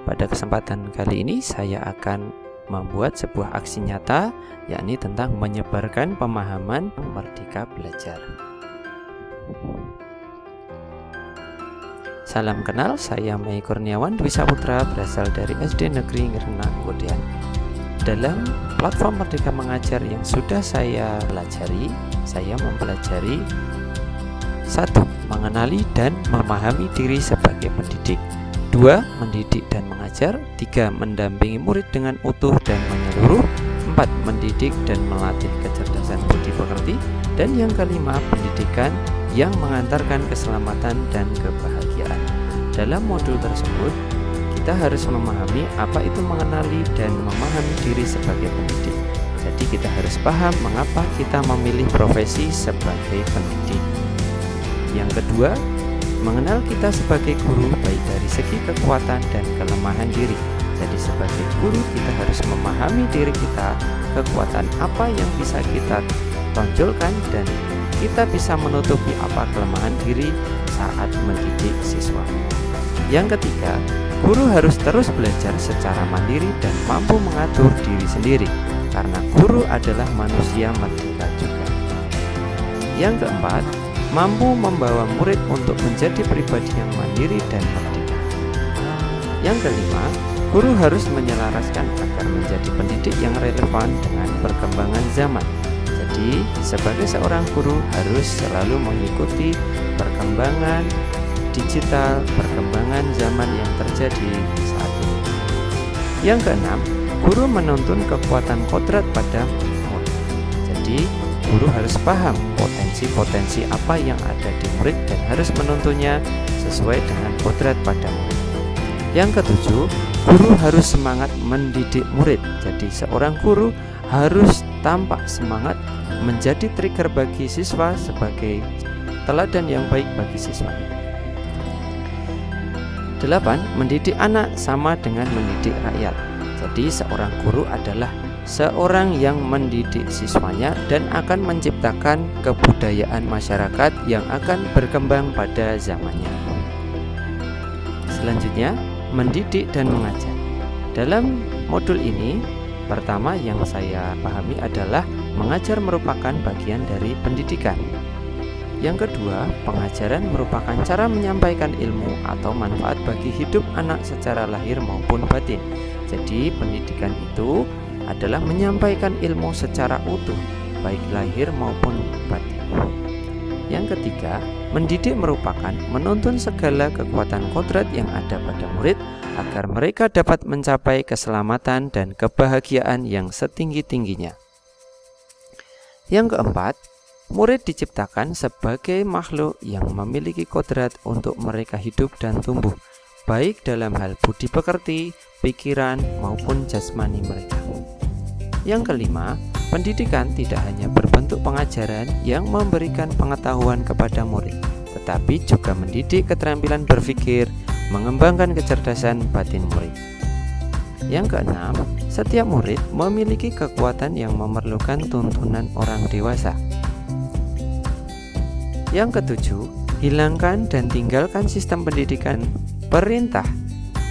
Pada kesempatan kali ini saya akan membuat sebuah aksi nyata, yakni tentang menyebarkan pemahaman Merdeka Belajar. Salam kenal, saya Mei Kurniawan Dwi Saputra, berasal dari SD Negeri Ngerenang Kodean. Dalam platform Merdeka Mengajar yang sudah saya pelajari, saya mempelajari 1. Mengenali dan memahami diri sebagai pendidik. 2. Mendidik dan mengajar. 3. Mendampingi murid dengan utuh dan menyeluruh. 4. Mendidik dan melatih kecerdasan budi pekerti. Dan yang kelima, pendidikan yang mengantarkan keselamatan dan kebahagiaan. Dalam modul tersebut, kita harus memahami apa itu mengenali dan memahami diri sebagai pendidik. Jadi kita harus paham mengapa kita memilih profesi sebagai pendidik. Yang kedua, mengenal kita sebagai guru baik dari segi kekuatan dan kelemahan diri. Jadi sebagai guru kita harus memahami diri kita, kekuatan apa yang bisa kita tonjolkan, dan kita bisa menutupi apa kelemahan diri saat mendidik siswa. Yang ketiga, guru harus terus belajar secara mandiri dan mampu mengatur diri sendiri, karena guru adalah manusia merdeka juga. Yang keempat, mampu membawa murid untuk menjadi pribadi yang mandiri dan merdeka. Yang kelima, guru harus menyelaraskan agar menjadi pendidik yang relevan dengan perkembangan zaman. Jadi, sebagai seorang guru harus selalu mengikuti perkembangan digital, perkembangan zaman yang terjadi saat ini. Yang keenam, guru menuntun kekuatan kodrat pada murid. Jadi, guru harus paham potensi-potensi apa yang ada di murid dan harus menuntunnya sesuai dengan kodrat pada murid. Yang ketujuh, guru harus semangat mendidik murid. Jadi, seorang guru harus tampak semangat menjadi trigger bagi siswa sebagai teladan yang baik bagi siswa. 8. Mendidik anak sama dengan mendidik rakyat. Jadi seorang guru adalah seorang yang mendidik siswanya dan akan menciptakan kebudayaan masyarakat yang akan berkembang pada zamannya. Selanjutnya, mendidik dan mengajar. Dalam modul ini, pertama yang saya pahami adalah mengajar merupakan bagian dari pendidikan. Yang kedua, pengajaran merupakan cara menyampaikan ilmu atau manfaat bagi hidup anak secara lahir maupun batin. Jadi, pendidikan itu adalah menyampaikan ilmu secara utuh, baik lahir maupun batin. Yang ketiga, mendidik merupakan menuntun segala kekuatan kodrat yang ada pada murid agar mereka dapat mencapai keselamatan dan kebahagiaan yang setinggi-tingginya. Yang keempat, murid diciptakan sebagai makhluk yang memiliki kodrat untuk mereka hidup dan tumbuh, baik dalam hal budi pekerti, pikiran, maupun jasmani mereka. Yang kelima, pendidikan tidak hanya berbentuk pengajaran yang memberikan pengetahuan kepada murid, tetapi juga mendidik keterampilan berpikir, mengembangkan kecerdasan batin murid. Yang keenam, setiap murid memiliki kekuatan yang memerlukan tuntunan orang dewasa. Yang ketujuh, hilangkan dan tinggalkan sistem pendidikan perintah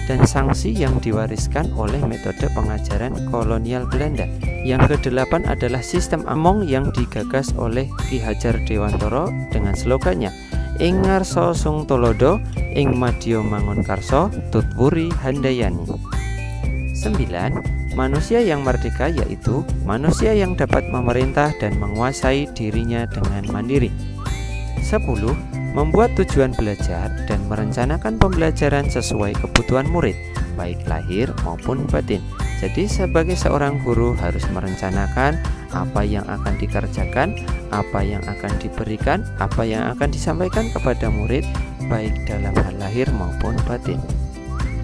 dan sanksi yang diwariskan oleh metode pengajaran kolonial Belanda. Yang kedelapan adalah sistem Among yang digagas oleh Ki Hajar Dewantara dengan slogannya Ing ngarsa sung tolodo, ing madya mangun karso, tutwuri handayani. 9. Manusia yang merdeka yaitu manusia yang dapat memerintah dan menguasai dirinya dengan mandiri. 10. Membuat tujuan belajar dan merencanakan pembelajaran sesuai kebutuhan murid, baik lahir maupun batin. Jadi sebagai seorang guru harus merencanakan apa yang akan dikerjakan, apa yang akan diberikan, apa yang akan disampaikan kepada murid, baik dalam hal lahir maupun batin.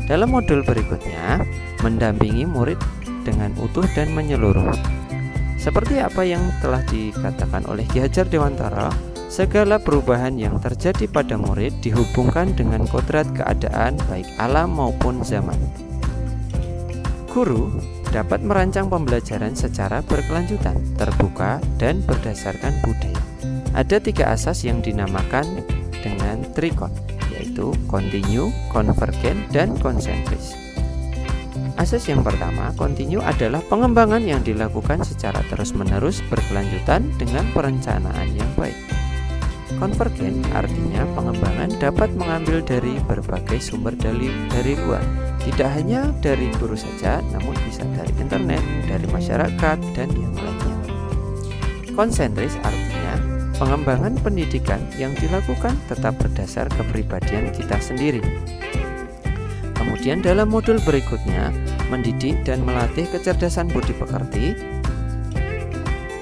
Dalam modul berikutnya, mendampingi murid dengan utuh dan menyeluruh. Seperti apa yang telah dikatakan oleh Ki Hajar Dewantara, segala perubahan yang terjadi pada murid dihubungkan dengan kodrat keadaan baik alam maupun zaman. Guru dapat merancang pembelajaran secara berkelanjutan, terbuka, dan berdasarkan budaya. Ada 3 asas yang dinamakan dengan trikon, yaitu continue, convergent, dan konsentris. Asas yang pertama, continue adalah pengembangan yang dilakukan secara terus-menerus berkelanjutan dengan perencanaan yang baik. Convergent artinya pengembangan dapat mengambil dari berbagai sumber dari luar, tidak hanya dari guru saja, namun bisa dari internet, dari masyarakat, dan yang lainnya. Konsentris artinya pengembangan pendidikan yang dilakukan tetap berdasar kepribadian kita sendiri. Kemudian dalam modul berikutnya, mendidik dan melatih kecerdasan budi pekerti,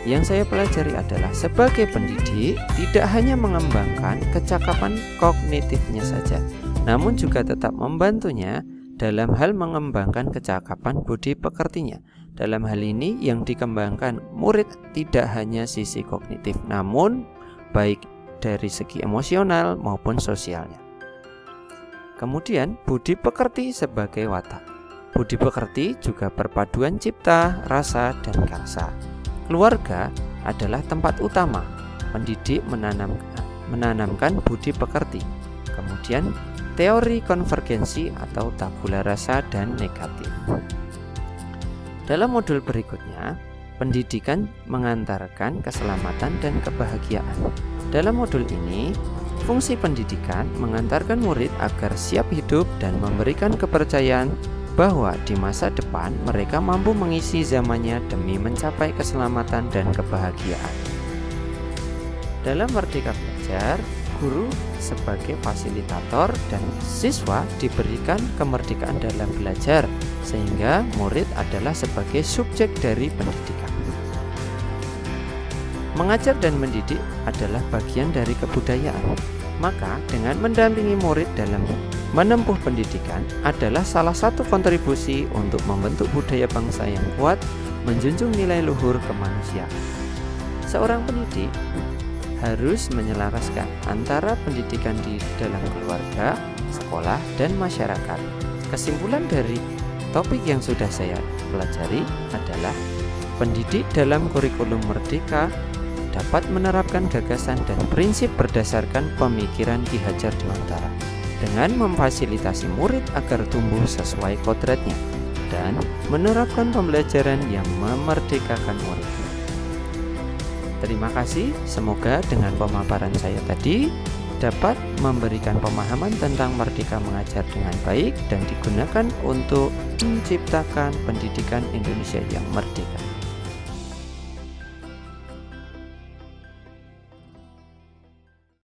yang saya pelajari adalah sebagai pendidik tidak hanya mengembangkan kecakapan kognitifnya saja, namun juga tetap membantunya dalam hal mengembangkan kecakapan budi pekertinya. Dalam hal ini yang dikembangkan murid tidak hanya sisi kognitif, namun baik dari segi emosional maupun sosialnya. Kemudian budi pekerti sebagai watak. Budi pekerti juga perpaduan cipta, rasa, dan karsa. Keluarga adalah tempat utama pendidik menanamkan budi pekerti. Kemudian teori konvergensi atau tabula rasa dan negatif. Dalam modul berikutnya, pendidikan mengantarkan keselamatan dan kebahagiaan. Dalam modul ini, fungsi pendidikan mengantarkan murid agar siap hidup dan memberikan kepercayaan bahwa di masa depan mereka mampu mengisi zamannya demi mencapai keselamatan dan kebahagiaan. Dalam Merdeka Belajar, guru sebagai fasilitator dan siswa diberikan kemerdekaan dalam belajar, sehingga murid adalah sebagai subjek dari pendidikan. Mengajar dan mendidik adalah bagian dari kebudayaan. Maka dengan mendampingi murid dalam menempuh pendidikan adalah salah satu kontribusi untuk membentuk budaya bangsa yang kuat, menjunjung nilai luhur kemanusiaan. Seorang pendidik harus menyelaraskan antara pendidikan di dalam keluarga, sekolah, dan masyarakat. Kesimpulan dari topik yang sudah saya pelajari adalah pendidik dalam kurikulum Merdeka dapat menerapkan gagasan dan prinsip berdasarkan pemikiran Ki Hajar Dewantara dengan memfasilitasi murid agar tumbuh sesuai kodratnya dan menerapkan pembelajaran yang memerdekakan murid. Terima kasih, semoga dengan pemaparan saya tadi dapat memberikan pemahaman tentang Merdeka Mengajar dengan baik dan digunakan untuk menciptakan pendidikan Indonesia yang merdeka.